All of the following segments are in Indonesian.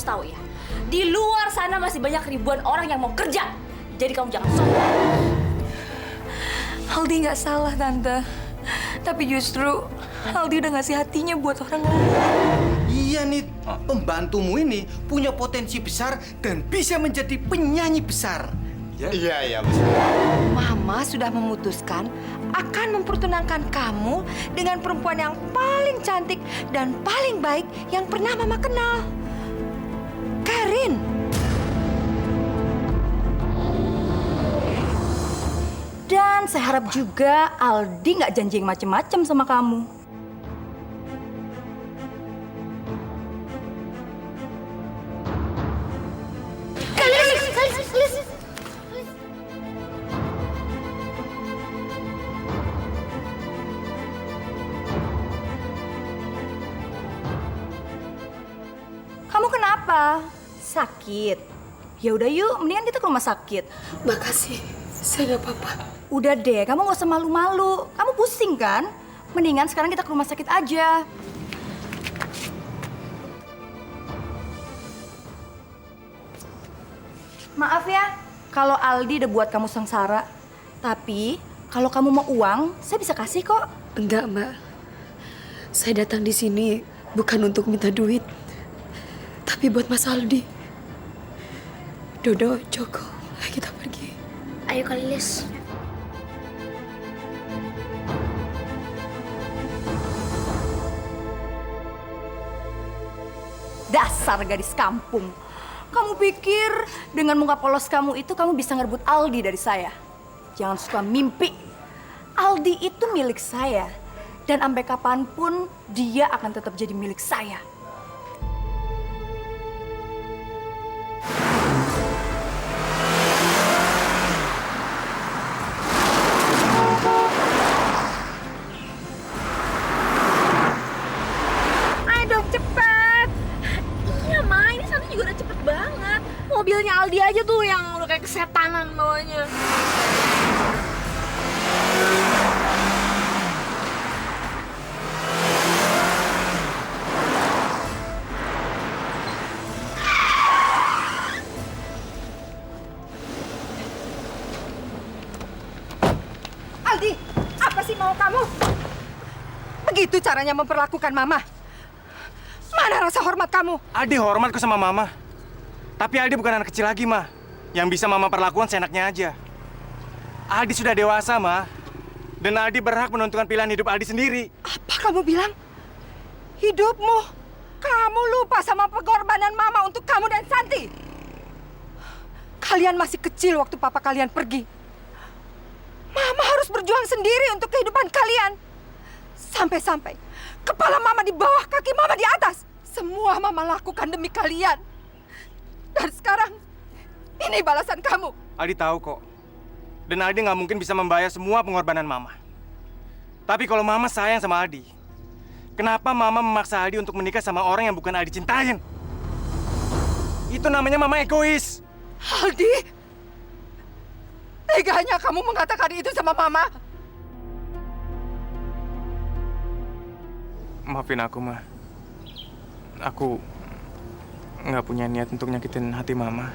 harus tahu ya, di luar sana masih banyak ribuan orang yang mau kerja. Jadi kamu jangan sombong. Aldi nggak salah, Tante. Tapi justru Aldi udah ngasih hatinya buat orang lain. Iya nih, pembantumu ini punya potensi besar dan bisa menjadi penyanyi besar. Iya. Mama sudah memutuskan akan mempertunangkan kamu dengan perempuan yang paling cantik dan paling baik yang pernah Mama kenal. Karin. Dan saya harap juga Aldi nggak janji yang macem-macem sama kamu. Kamu kenapa? Sakit? Ya udah yuk, mendingan kita ke rumah sakit. Makasih, saya nggak apa-apa. Udah deh, kamu nggak usah malu-malu. Kamu pusing kan? Mendingan sekarang kita ke rumah sakit aja. Maaf ya, kalau Aldi udah buat kamu sengsara. Tapi kalau kamu mau uang, saya bisa kasih kok. Enggak, Mbak. Saya datang di sini bukan untuk minta duit, tapi buat Mas Aldi. Dodo, Joko, ayo kita pergi. Ayo Kak Lilis. Dasar gadis kampung. Kamu pikir dengan muka polos kamu itu kamu bisa ngerebut Aldi dari saya? Jangan suka mimpi. Aldi itu milik saya. Dan sampai kapanpun dia akan tetap jadi milik saya. Ayo dong cepet. Iya Ma, ini satu juga udah cepet banget. Mobilnya Aldi aja tuh yang udah kayak kesetanan bawanya. Aldi, apa sih mau kamu? Begitu caranya memperlakukan Mama? Mana rasa hormat kamu? Aldi hormat kok sama Mama. Tapi Aldi bukan anak kecil lagi, Ma. Yang bisa Mama perlakukan seenaknya aja. Aldi sudah dewasa, Ma. Dan Aldi berhak menentukan pilihan hidup Aldi sendiri. Apa kamu bilang? Hidupmu? Kamu lupa sama pengorbanan Mama untuk kamu dan Santi? Kalian masih kecil waktu papa kalian pergi. Mama harus berjuang sendiri untuk kehidupan kalian. Sampai-sampai kepala Mama di bawah, kaki Mama di atas. Semua Mama lakukan demi kalian. Dan sekarang, ini balasan kamu. Aldi tahu kok. Dan Aldi nggak mungkin bisa membayar semua pengorbanan Mama. Tapi kalau Mama sayang sama Aldi, kenapa Mama memaksa Aldi untuk menikah sama orang yang bukan Aldi cintain? Itu namanya Mama egois. Aldi, teganya kamu mengatakan itu sama Mama. Maafin aku, Ma. Aku nggak punya niat untuk nyakitin hati Mama.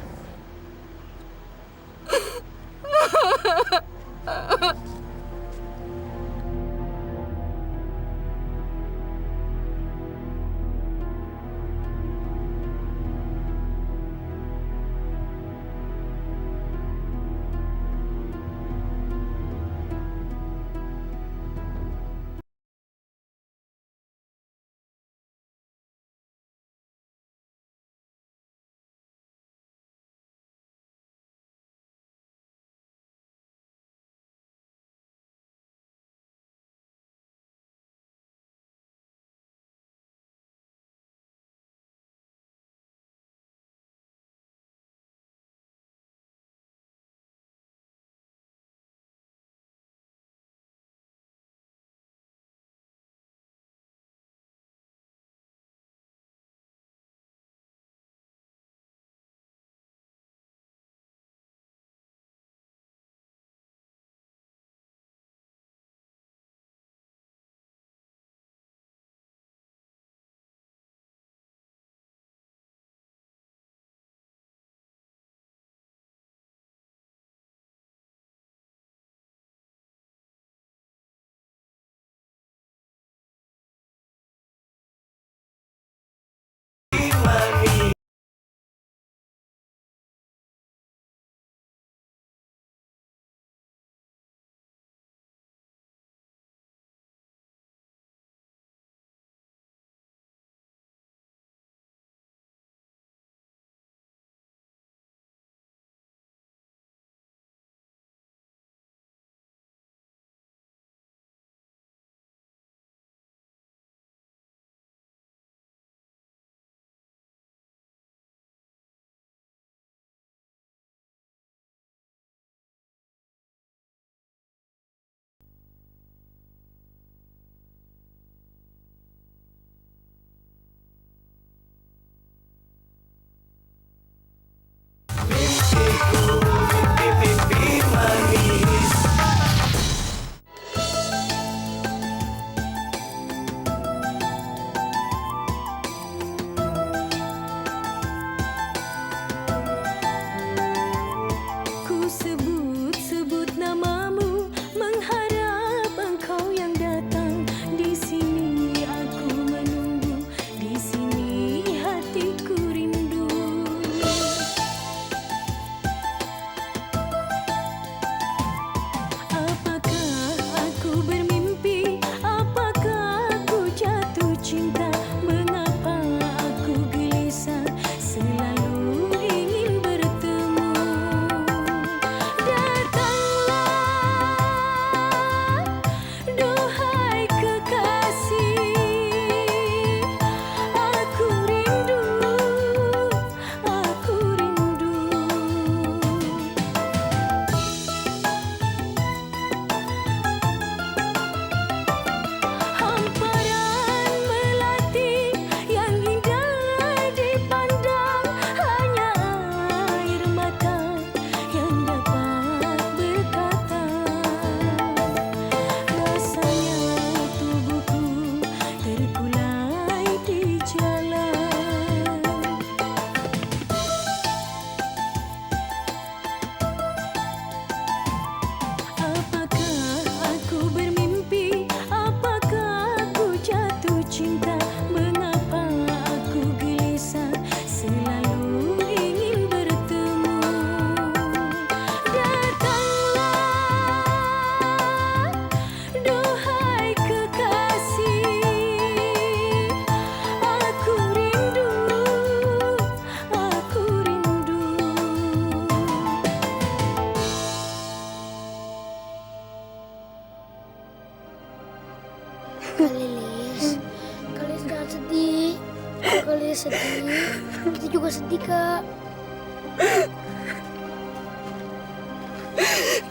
sedih, kita juga sedih, Kak.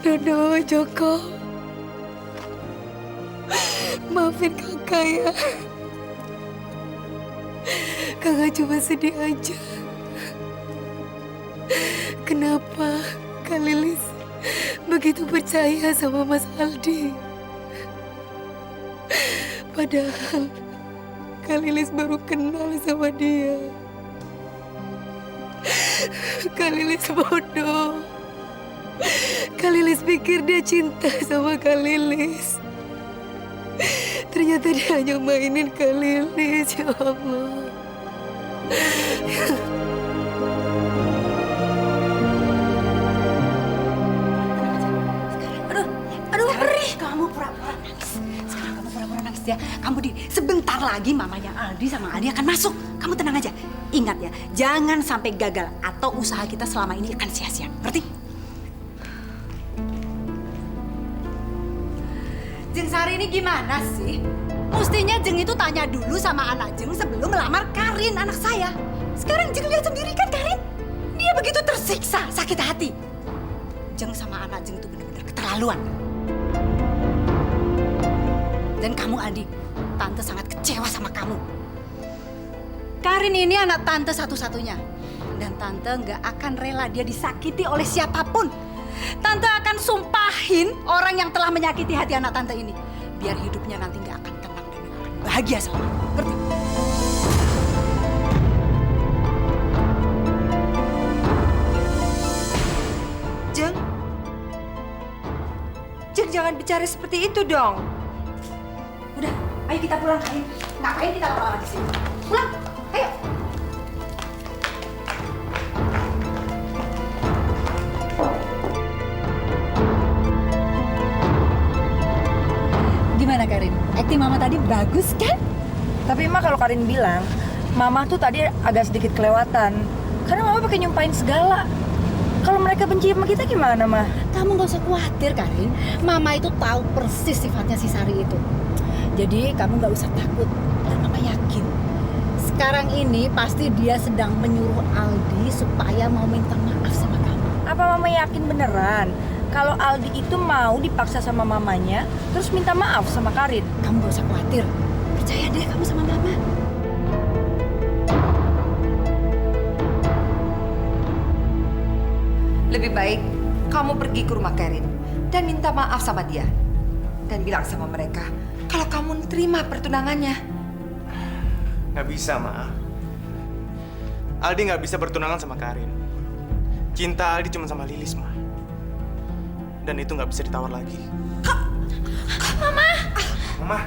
Dodo, Joko. Maafin kakak ya. Kakak cuma sedih aja. Kenapa Kak Lilis begitu percaya sama Mas Aldi? Padahal Kak Lilis baru kenal sama dia. Kak Lilis bodoh. Kak Lilis pikir dia cinta sama Kak Lilis. Ternyata dia hanya mainin Kak Lilis, ya Allah. Aduh, perih. Kamu pura-pura nangis. Sekarang kamu pura-pura nangis ya. Kamu sebentar lagi mamanya Aldi sama Aldi akan masuk. Kamu tenang aja. Ingat ya, jangan sampai gagal atau usaha kita selama ini akan sia-sia. Ngerti? Jeng Sari ini gimana sih? Mestinya Jeng itu tanya dulu sama anak Jeng sebelum melamar Karin, anak saya. Sekarang Jeng lihat sendiri kan Karin? Dia begitu tersiksa, sakit hati. Jeng sama anak Jeng itu benar-benar keterlaluan. Dan kamu, Adi, Tante sangat kecewa sama kamu. Karin ini anak Tante satu-satunya. Dan Tante nggak akan rela dia disakiti oleh siapapun. Tante akan sumpahin orang yang telah menyakiti hati anak Tante ini. Biar hidupnya nanti nggak akan tenang dan nggak akan bahagia selama. Ngerti? Jeng, jangan bicara seperti itu dong. Udah, ayo kita pulang, Karin. Ngapain kita lama-lama di sini? Pulang, ayo. Gimana Karin? Akting Mama tadi bagus kan? Tapi Mah kalau Karin bilang, Mama tuh tadi agak sedikit kelewatan. Karena Mama pakai nyumpain segala. Kalau mereka benci sama kita gimana, Mah? Kamu gak usah khawatir, Karin. Mama itu tahu persis sifatnya si Sari itu. Jadi kamu gak usah takut. Dan Mama yakin. Sekarang ini pasti dia sedang menyuruh Aldi supaya mau minta maaf sama kamu. Apa Mama yakin beneran? Kalau Aldi itu mau dipaksa sama mamanya, terus minta maaf sama Karin? Kamu gak usah khawatir. Percaya deh kamu sama Mama. Lebih baik kamu pergi ke rumah Karin dan minta maaf sama dia. Dan bilang sama mereka kalau kamu terima pertunangannya. Nggak bisa, Ma. Aldi nggak bisa bertunangan sama Karin. Cinta Aldi cuma sama Lilis, Ma. Dan itu nggak bisa ditawar lagi. Mama!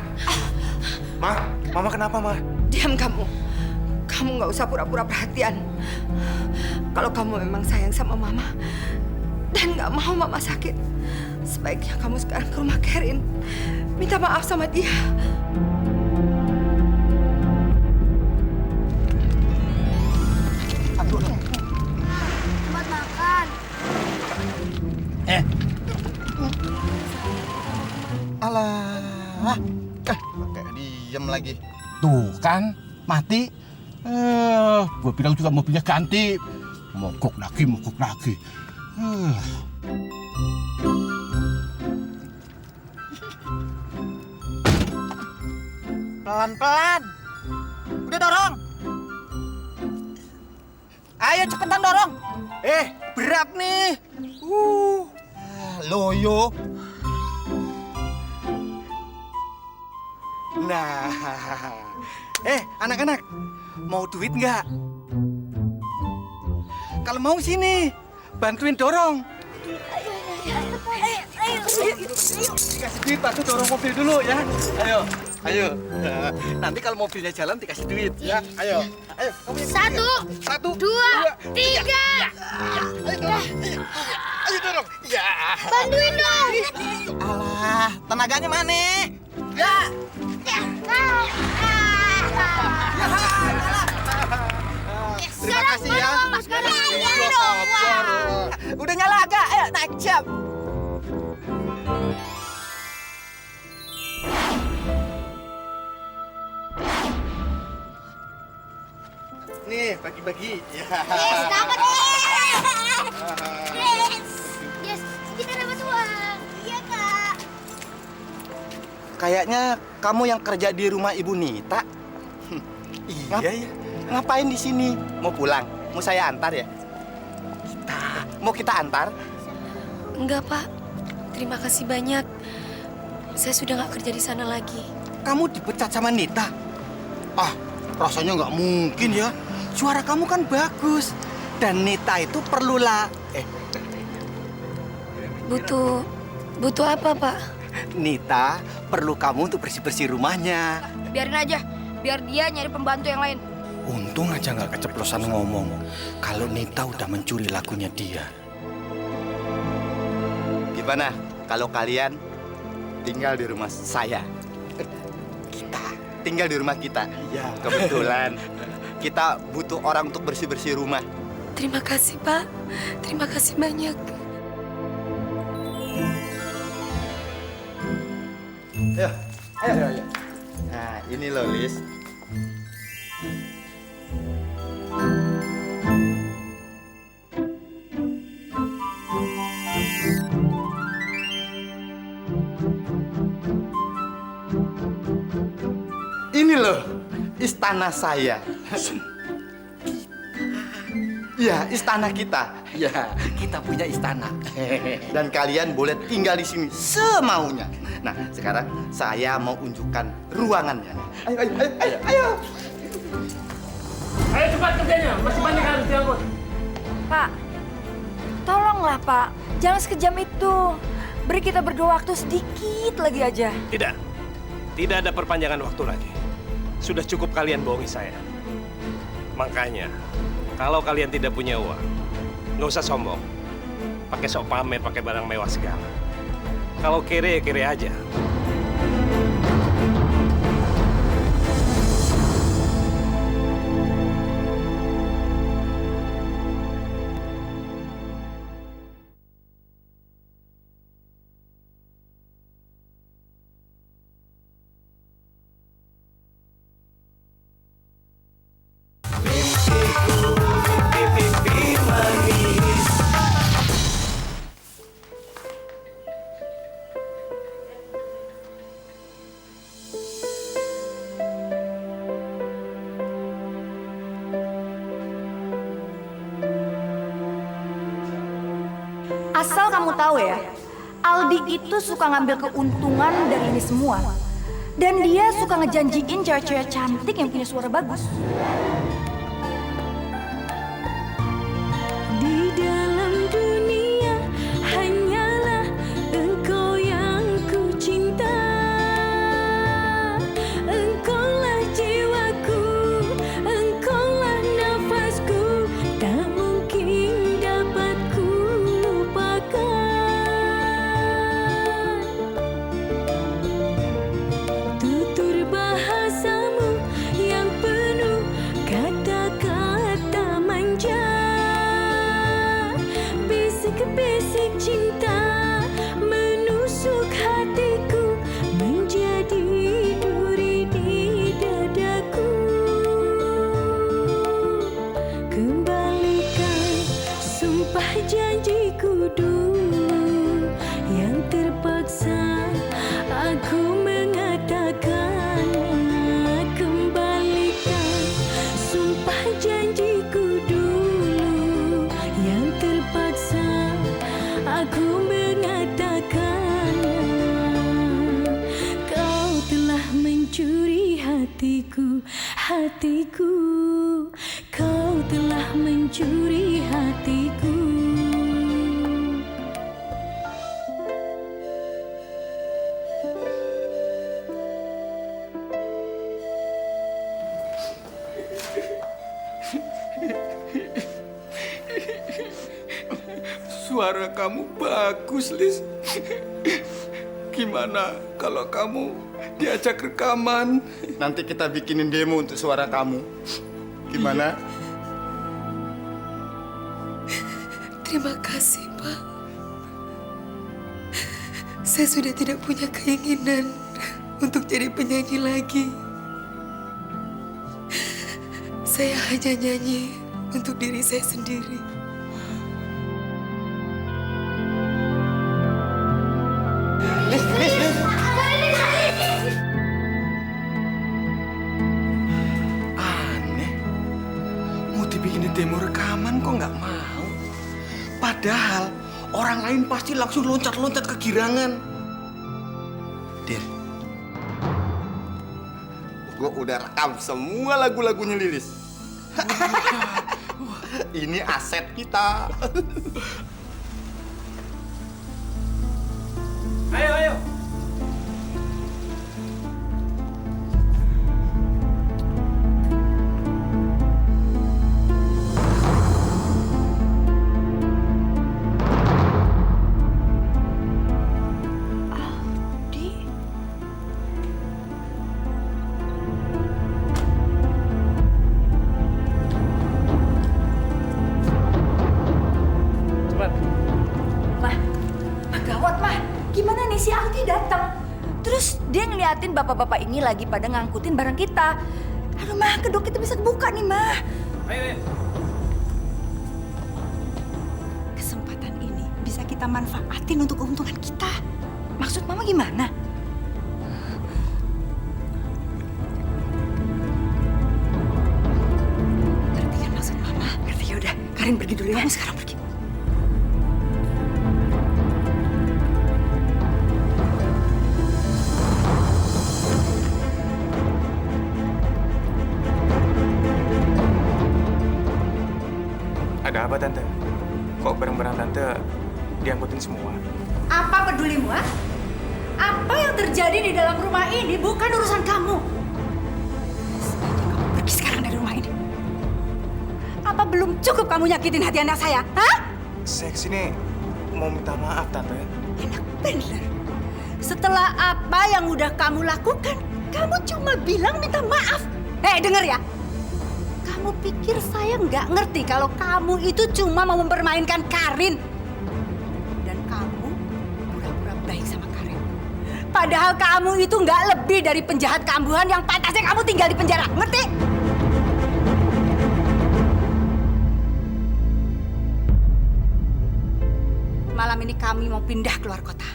Mama kenapa, Ma? Diam kamu. Kamu nggak usah pura-pura perhatian. Kalau kamu memang sayang sama Mama dan nggak mau Mama sakit, sebaiknya kamu sekarang ke rumah Karin. Minta maaf sama dia. Buat makan. Alah, pakai diem lagi. Tuh kan, mati. Gue bilang juga mobilnya ganti. Mogok lagi. Pelan-pelan. Udah dorong. Ayo cepetan dorong. Berat nih. Loyo. Nah, anak-anak, mau duit nggak? Kalau mau sini, bantuin dorong. Dikasih duit, bantu dorong mobil dulu ya. Ayo. Nanti kalau mobilnya jalan dikasih duit ya. Ayo. Satu, dua, tiga. Ayo dorong. Ya. Bantuin dong. Alah, tenaganya mana? Terima kasih ya. Udah nyala agak, ayo tajam. bagi-bagi. Ya. Yes, dapat yes. Yes, kita dapat uang. Iya, Kak. Kayaknya kamu yang kerja di rumah Ibu Nita. Iya ya. Ngapain di sini? Mau pulang? Mau saya antar ya? Mau kita antar? Enggak, Pak. Terima kasih banyak. Saya sudah nggak kerja di sana lagi. Kamu dipecat sama Nita? Ah, rasanya nggak mungkin ya. Suara kamu kan bagus. Dan Nita itu perlulah. Butuh apa, Pak? Nita perlu kamu untuk bersih-bersih rumahnya. Biarin aja, biar dia nyari pembantu yang lain. Untung aja nggak keceplosan ngomong. Kalau Nita udah mencuri lagunya dia. Gimana kalau kalian tinggal di rumah saya? Kita tinggal di rumah kita. Iya. Kebetulan kita butuh orang untuk bersih-bersih rumah. Terima kasih, Pak. Terima kasih banyak. Ayo. Nah, ini loh, Lis. Ini loh, istana saya. Ya, istana kita. Ya, kita punya istana. Dan kalian boleh tinggal di sini semaunya. Nah, sekarang saya mau unjukkan ruangannya. Ayo. Ayo cepat kerjanya, masih banyak harus diangkut. Pak, tolonglah Pak, jangan sekejam itu. Beri kita berdua waktu sedikit lagi aja. Tidak ada perpanjangan waktu lagi. Sudah cukup kalian bohongi saya. Makanya, kalau kalian tidak punya uang, nggak usah sombong. Pakai sok pamer, pakai barang mewah segala. Kalau kere, kere aja. Asal kamu tahu ya, Aldi itu suka ngambil keuntungan dari ini semua. Dan dia suka ngejanjiin cewek-cewek cantik yang punya suara bagus. Di dalam dunia hanyalah engkau yang ku cinta. Engkaulah jiwaku, engkaulah nafasku. Tak mungkin dapat ku lupakan. Tutur bahasamu yang penuh kata-kata manja. Bisik-bisik cinta menusuk hatiku, menjadi duri di dadaku. Kembalikan sumpah janjiku dulu yang terpaksa aku mengatakannya. Kembalikan sumpah janjiku dulu yang terpaksa aku mengatakannya. Kau telah mencuri hatiku, hatiku. Kau telah mencuri hatiku. Suara kamu bagus, Lis. Gimana kalau kamu diajak rekaman? Nanti kita bikinin demo untuk suara kamu. Gimana? Terima kasih, Pak. Saya sudah tidak punya keinginan untuk jadi penyanyi lagi. Saya hanya nyanyi untuk diri saya sendiri. Aneh. Mau dibikinin demo rekaman kok nggak mau. Padahal orang lain pasti langsung loncat-loncat kegirangan. Dir, gue udah rekam semua lagu-lagunya Lilis. Ini aset kita. Ayo, ayo. Cepat. Mah, gawat mah. Gimana nih si Aldi datang? Terus dia ngeliatin bapak-bapak ini lagi pada ngangkutin barang kita. Aduh mah, kedok kita bisa kebuka nih mah. Ayo, ayo. Kesempatan ini bisa kita manfaatin untuk keuntungan kita. Maksud mama gimana? Ngerti kan maksud mama? Ngerti, ya udah. Karin pergi dulu ya. Kamu sekarang pergi. Ada apa, Tante? Kok barang-barang Tante diangkutin semua? Apa pedulimu, ah? Apa yang terjadi di dalam rumah ini bukan urusan kamu. Kamu pergi sekarang dari rumah ini. Apa belum cukup kamu nyakitin hati anak saya? Hah? Saya kesini mau minta maaf, Tante. Enak bener. Setelah apa yang udah kamu lakukan, kamu cuma bilang minta maaf. Denger ya. Kamu pikir saya nggak ngerti kalau kamu itu cuma mau mempermainkan Karin? Dan kamu pura-pura baik sama Karin. Padahal kamu itu nggak lebih dari penjahat kambuhan yang pantasnya kamu tinggal di penjara. Ngerti? Malam ini kami mau pindah keluar kota.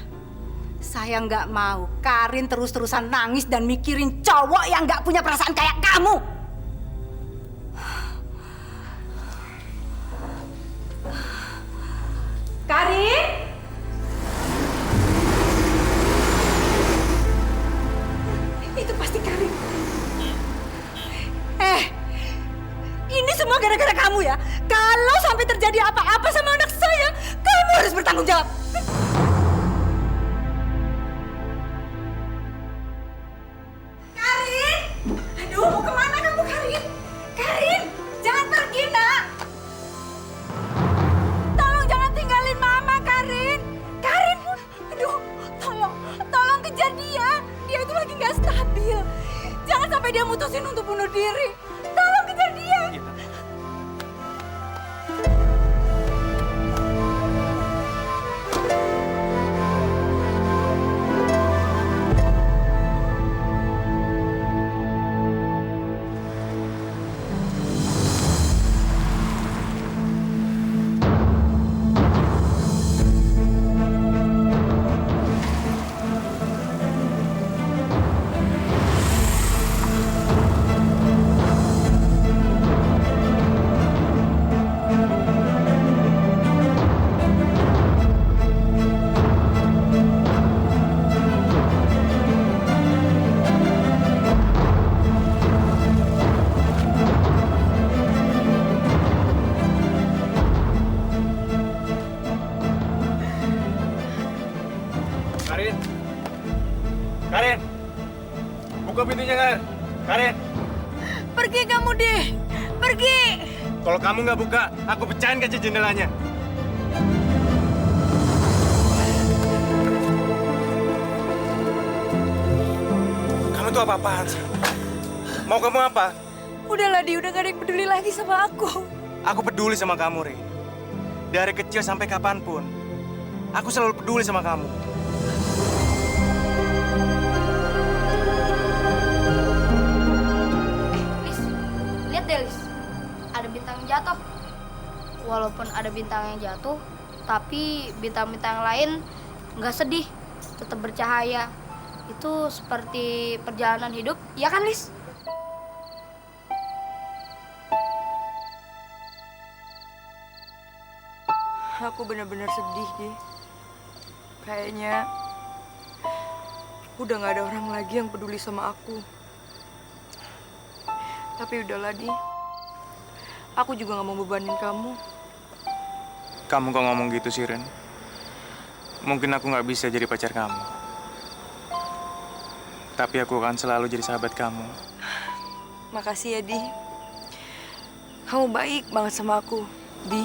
Saya nggak mau Karin terus-terusan nangis dan mikirin cowok yang nggak punya perasaan kayak kamu. Karin? Itu pasti Karin. Ini semua gara-gara kamu ya. Kalau sampai terjadi apa-apa sama anak saya, kamu harus bertanggung jawab. Karin! Aduh, mau kemana kamu, Karin? Karin, jangan pergi, nak. Tolong jangan tinggalin Mama, Karin. Karin, aduh, tolong kejar dia. Dia itu lagi nggak stabil. Jangan sampai dia mutusin untuk bunuh diri. Tolong kejar dia. Karin! Karin! Buka pintunya, Karin! Karin! Pergi kamu, deh. Pergi. Kalau kamu nggak buka, aku pecahin kaca jendelanya. Kamu tuh apa-apaan sih? Mau kamu apa? Udahlah, Di. Udah gak ada yang peduli lagi sama aku. Aku peduli sama kamu, Ri. Dari kecil sampai kapanpun, aku selalu peduli sama kamu. Lis, lihat deh, Lis. Ada bintang yang jatuh. Walaupun ada bintang yang jatuh, tapi bintang-bintang yang lain nggak sedih, tetap bercahaya. Itu seperti perjalanan hidup, ya kan, Lis? Aku benar-benar sedih, Di. Kayaknya udah gak ada orang lagi yang peduli sama aku. Tapi udahlah, Di. Aku juga gak mau bebanin kamu. Kamu kok ngomong gitu sih, Ren? Mungkin aku nggak bisa jadi pacar kamu. Tapi aku akan selalu jadi sahabat kamu. Makasih ya, Di. Kamu baik banget sama aku. Di,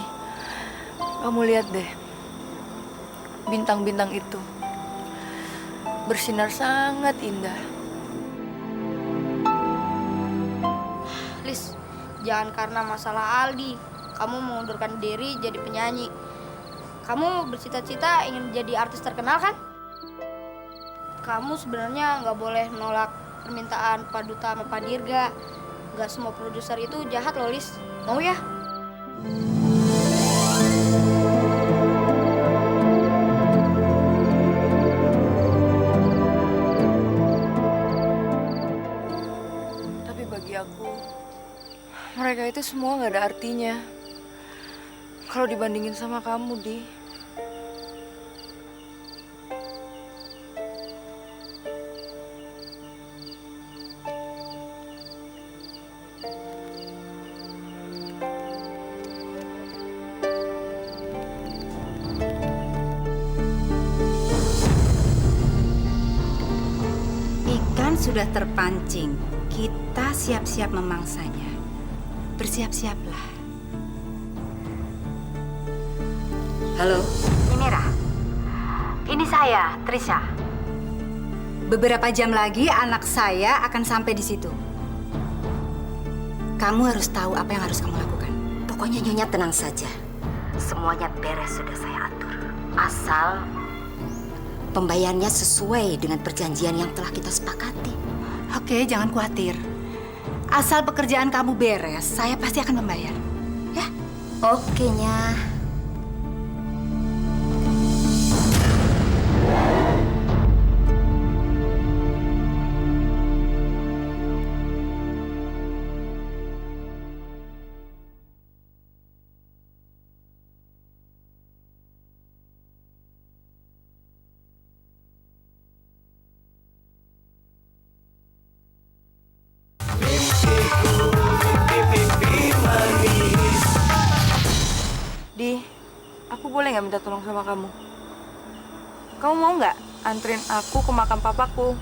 kamu lihat deh. Bintang-bintang itu bersinar sangat indah. Lis, jangan karena masalah Aldi kamu mengundurkan diri jadi penyanyi. Kamu bercita-cita ingin jadi artis terkenal kan? Kamu sebenarnya nggak boleh menolak permintaan Pak Duta sama Pak Dirga. Nggak semua produser itu jahat loh, Lis. Mau ya? Tapi bagi aku, mereka itu semua nggak ada artinya kalau dibandingin sama kamu, Di. Ikan sudah terpancing. Kita siap-siap memangsanya. Bersiap-siaplah. Halo? Ini Ra. Ini saya, Trisha. Beberapa jam lagi anak saya akan sampai di situ. Kamu harus tahu apa yang harus kamu lakukan. Pokoknya Nyonya tenang saja. Semuanya beres sudah saya atur. Asal pembayarannya sesuai dengan perjanjian yang telah kita sepakati. Oke, jangan khawatir. Asal pekerjaan kamu beres, saya pasti akan membayar. Ya? Oke, Nya. Di, aku boleh nggak minta tolong sama kamu? Kamu mau nggak anterin aku ke makam papaku?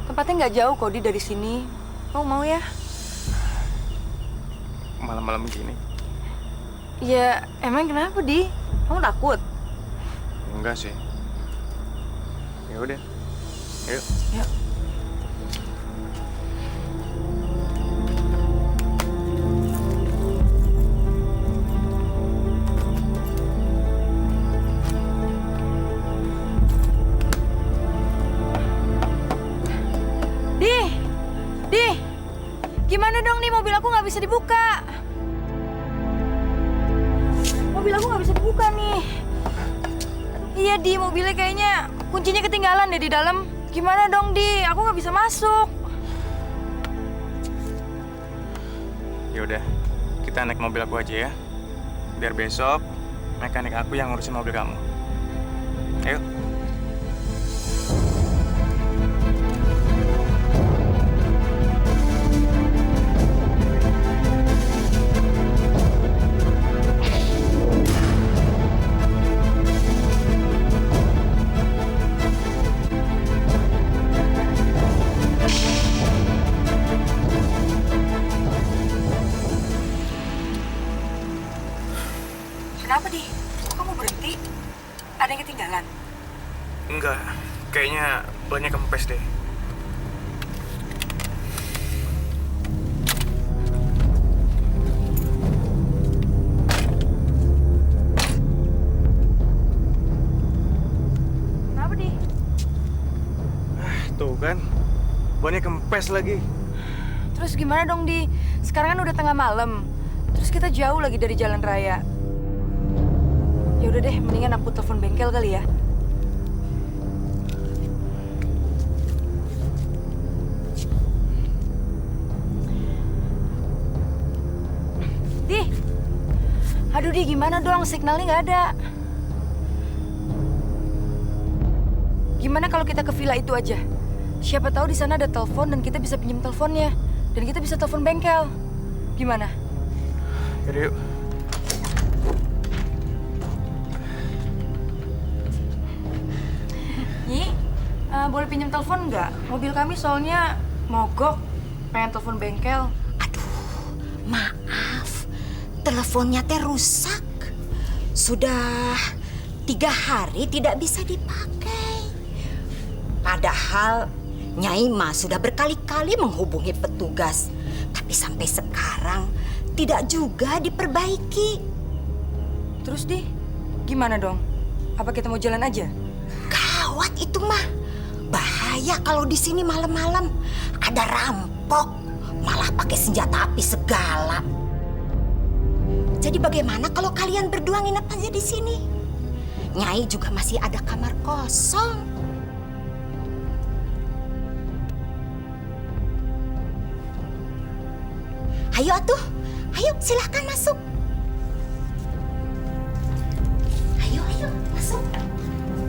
Tempatnya nggak jauh kok, Di, dari sini. Kamu mau ya? Malam-malam begini? Ya, emang kenapa, Di? Kamu takut? Enggak sih. Ya udah. Yuk. Yuk. Gimana dong nih, mobil aku nggak bisa dibuka. Mobil aku nggak bisa dibuka nih. Iya, Di, mobilnya kayaknya kuncinya ketinggalan deh di dalam. Gimana dong, Di? Aku nggak bisa masuk. Ya udah, kita naik mobil aku aja ya. Biar besok mekanik aku yang ngurusin mobil kamu. Ayo. Kenapa, Di? Kok kamu berhenti? Ada yang ketinggalan? Enggak, kayaknya bannya kempes deh. Kenapa, Di? Tuh kan, bannya kempes lagi. Terus gimana dong, Di? Sekarang kan udah tengah malam. Terus Terus kita jauh lagi dari jalan raya. Ya udah deh, mendingan aku telepon bengkel kali ya. Di, aduh Di, gimana dong? Signalnya nggak ada. Gimana kalau kita ke villa itu aja? Siapa tahu di sana ada telepon dan kita bisa pinjam teleponnya. Dan kita bisa telepon bengkel. Gimana? Yaudah, yuk. Nyi, boleh pinjam telepon nggak? Mobil kami soalnya mogok. Pengen telepon bengkel. Maaf, teleponnya teh rusak. Sudah 3 hari tidak bisa dipakai. Padahal Nyai mah sudah berkali-kali menghubungi petugas. Tapi sampai sekarang tidak juga diperbaiki. Terus Di, gimana dong? Apa kita mau jalan aja? Gawat itu mah. Bahaya kalau di sini malam-malam. Ada rampok. Malah pakai senjata api segala. Jadi bagaimana kalau kalian berdua nginep aja di sini? Nyai juga masih ada kamar kosong. Ayo atuh, ayo silahkan masuk. Ayo masuk.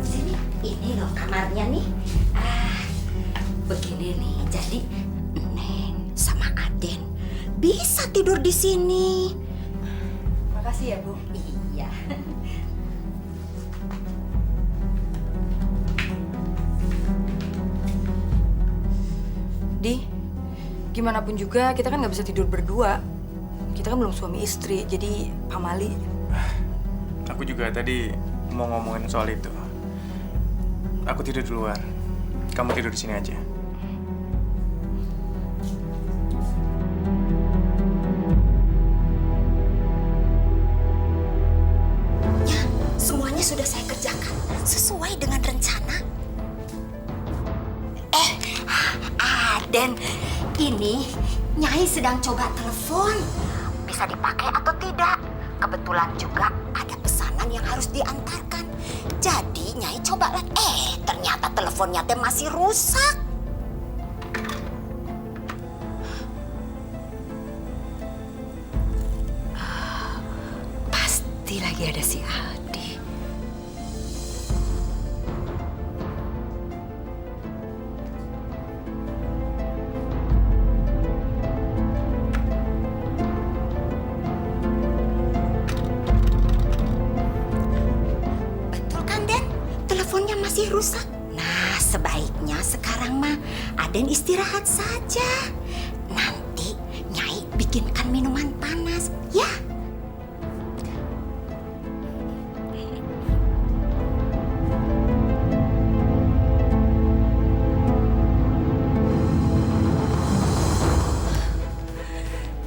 Sini, ini loh kamarnya nih. Begini nih, jadi Neng sama Aden bisa tidur di sini. Makasih ya, Bu. Iya. Di, gimana pun juga kita kan nggak bisa tidur berdua. Kita kan belum suami istri, jadi pamali. Aku juga tadi mau ngomongin soal itu. Aku tidur di luar. Kamu tidur di sini aja. Ya, semuanya sudah saya kerjakan sesuai dengan rencana. Aden, ini Nyai sedang coba telepon. Bisa dipakai atau tidak? Kebetulan juga ada pesanan yang harus diantarkan. Jadi Nyai coba lihat. Ternyata teleponnya teh masih rusak. Pasti lagi ada si Aldi. Teleponnya masih rusak. Nah, sebaiknya sekarang mah Aden istirahat saja. Nanti Nyai bikinkan minuman panas, ya?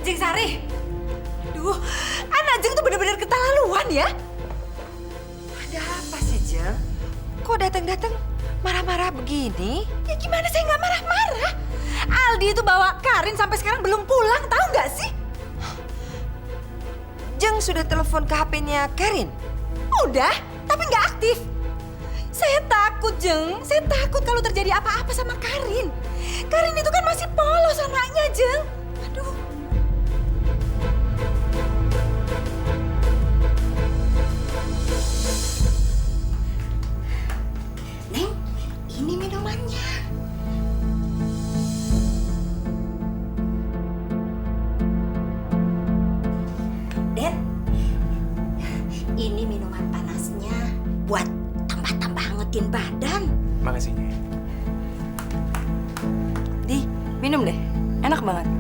Jeng Sari. Duh, anak Jeng tuh bener-bener keterlaluan ya. Ada apa sih, Jeng? Kok datang-datang marah-marah begini? Ya gimana saya nggak marah-marah? Aldi itu bawa Karin sampai sekarang belum pulang, tahu nggak sih? Jeng sudah telepon ke HP-nya Karin? Udah, tapi nggak aktif. Saya takut, Jeng. Saya takut kalau terjadi apa-apa sama Karin. Karin itu kan masih polos anaknya, Jeng. Aduh. Ini minumannya. Den, ini minuman panasnya buat tambah-tambah hangetin badan. Makasih, Nyai. Di, minum deh. Enak banget.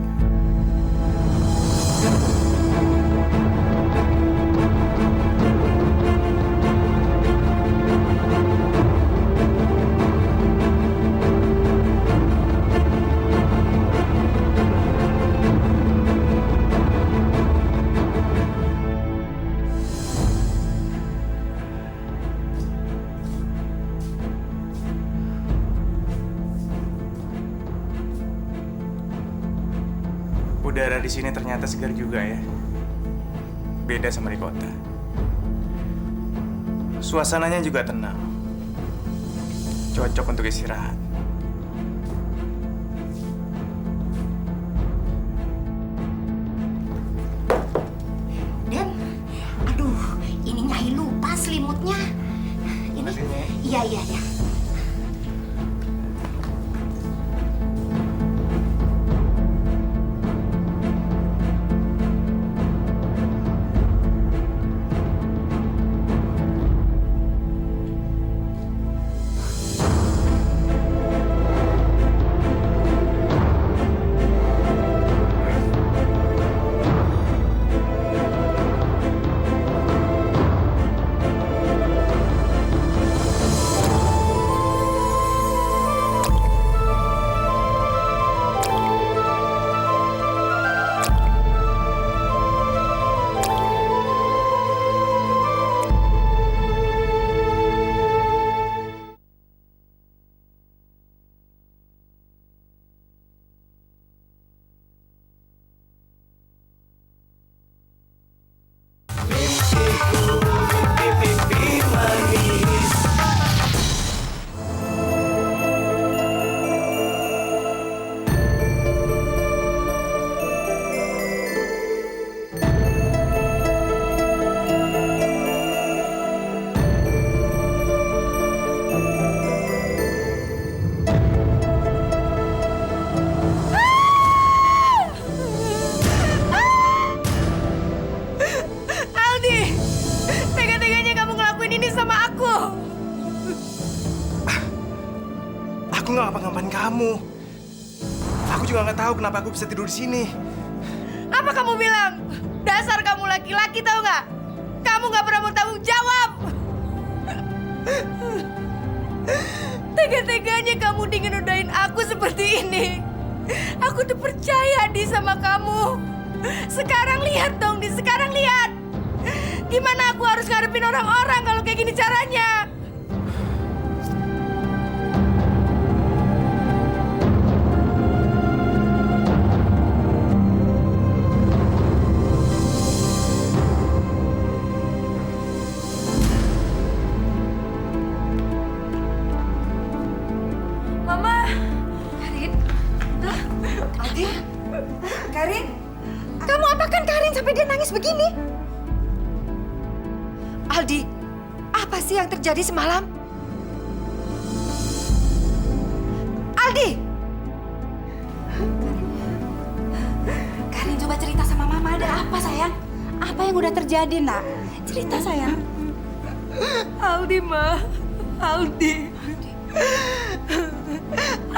Udara di sini ternyata segar juga ya. Beda sama di kota. Suasananya juga tenang. Cocok untuk istirahat. Dan, aduh, ini Nyai lupa selimutnya. Ini, Makasih, Nyai. iya. Aldi, tega-teganya kamu ngelakuin ini sama aku. Aku nggak ngapa-ngapain kamu. Aku juga nggak tahu kenapa aku bisa tidur di sini. Apa kamu bilang? Dasar kamu laki-laki tahu nggak? Kamu nggak pernah mau tanggung jawab. Tega-teganya kamu ngenudain aku seperti ini. Aku tuh percaya di sama kamu. Sekarang lihat dong, Di. Sekarang lihat. Gimana aku harus ngadepin orang-orang kalau kayak gini caranya? Mama. Karin. Aldi. Karin. Kamu apakan Karin sampai dia nangis begini? Aldi, apa sih yang terjadi semalam? Aldi! Karin, coba cerita sama Mama, ada apa sayang? Apa yang udah terjadi, Nak? Cerita sayang. Aldi, Ma. Aldi.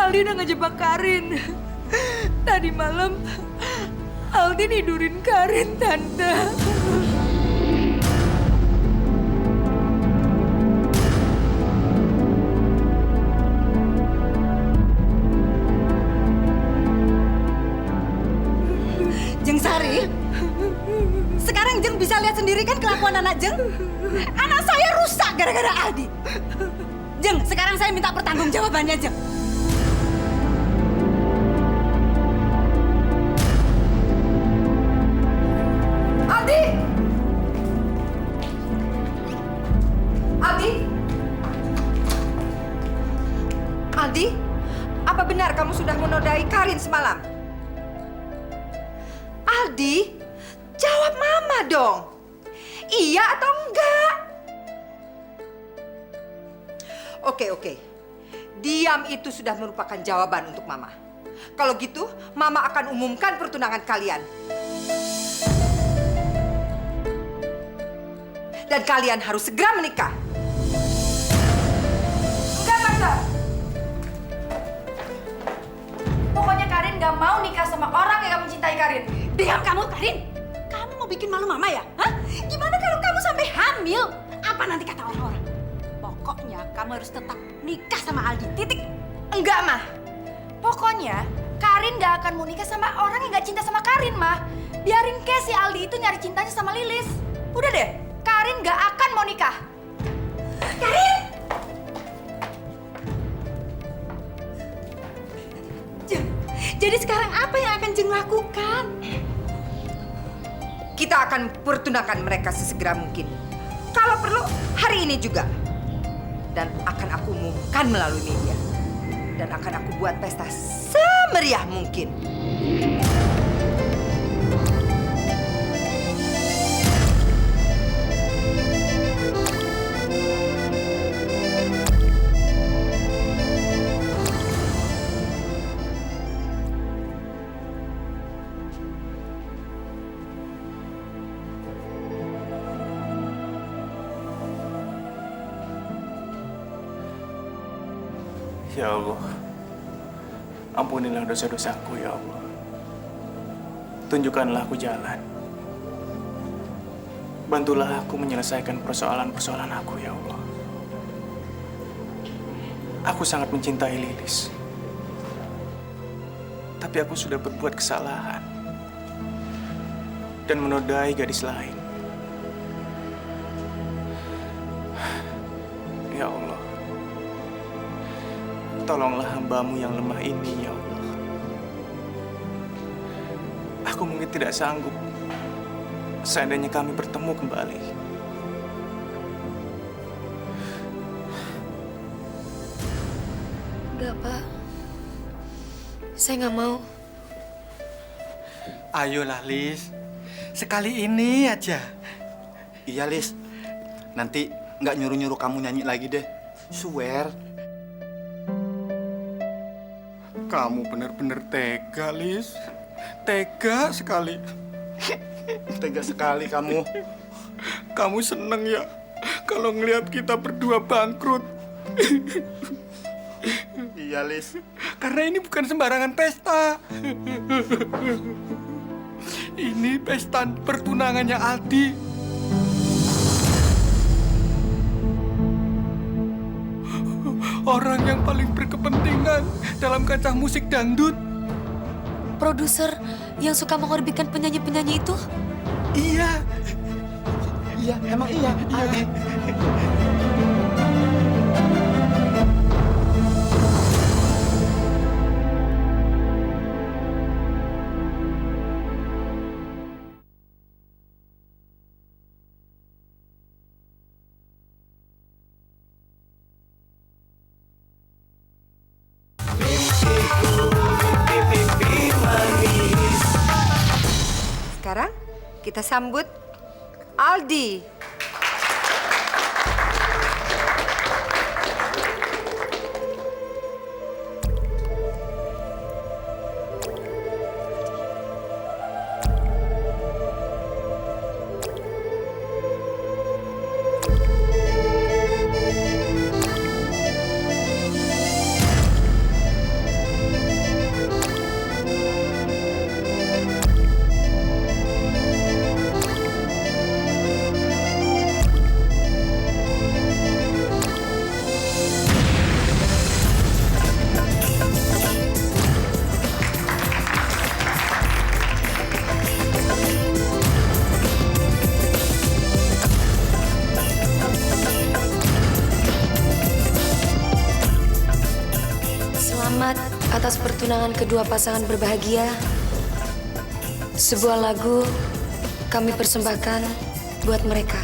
Aldi udah ngejebak Karin. Tadi malam Aldi nidurin Karin, Tante. Jeng Sari, sekarang Jeng bisa lihat sendiri kan kelakuan anak Jeng? Anak saya rusak gara-gara Aldi. Jeng, sekarang saya minta pertanggungjawabannya, Jeng. Aldi! Aldi? Aldi, apa benar kamu sudah menodai Karin semalam? Aldi, jawab Mama dong. Iya atau enggak? Oke. Diam itu sudah merupakan jawaban untuk Mama. Kalau gitu, Mama akan umumkan pertunangan kalian. Dan kalian harus segera menikah. Enggak, Tante. Pokoknya Karin gak mau nikah sama orang yang gak mencintai Karin. Diam kamu, Karin. Kamu mau bikin malu Mama ya? Hah? Gimana kalau kamu sampai hamil? Apa nanti kata orang-orang? Pokoknya kamu harus tetap nikah sama Aldi. Titik. Enggak, Mah. Pokoknya Karin gak akan mau nikah sama orang yang gak cinta sama Karin, Mah. Biarin ke si Aldi itu nyari cintanya sama Lilis. Udah deh, Karin gak akan mau nikah. Karin! Jadi sekarang apa yang akan Jeng lakukan? kita akan pertunangkan mereka sesegera mungkin. Kalau perlu, hari ini juga. Dan akan aku umumkan melalui media. Dan akan aku buat pesta semeriah mungkin. Ya Allah, ampunilah dosa-dosaku ya Allah. Tunjukkanlah aku jalan. Bantulah aku menyelesaikan persoalan-persoalan aku ya Allah. Aku sangat mencintai Lilis. Tapi aku sudah berbuat kesalahan dan menodai gadis lain. Ya Allah, tolonglah hamba-Mu yang lemah ini, ya Allah. Aku mungkin tidak sanggup seandainya kami bertemu kembali. Enggak, Pak. Saya nggak mau. Ayolah, Lis. Sekali ini aja. Iya, Lis. Nanti nggak nyuruh-nyuruh kamu nyanyi lagi deh. Swear. Kamu benar-benar tega, Lis. Tega sekali. Tega sekali kamu. Kamu seneng ya kalau ngelihat kita berdua bangkrut? Iya, Lis. Karena ini bukan sembarangan pesta. Ini pesta pertunangannya Aldi. Orang yang paling berkepentingan dalam kancah musik dangdut. Produser yang suka mengorbitkan penyanyi-penyanyi itu? Iya. Iya, emang iya. Aldi. Sekarang kita sambut Aldi. Selamat atas pertunangan kedua pasangan berbahagia. Sebuah lagu kami persembahkan buat mereka.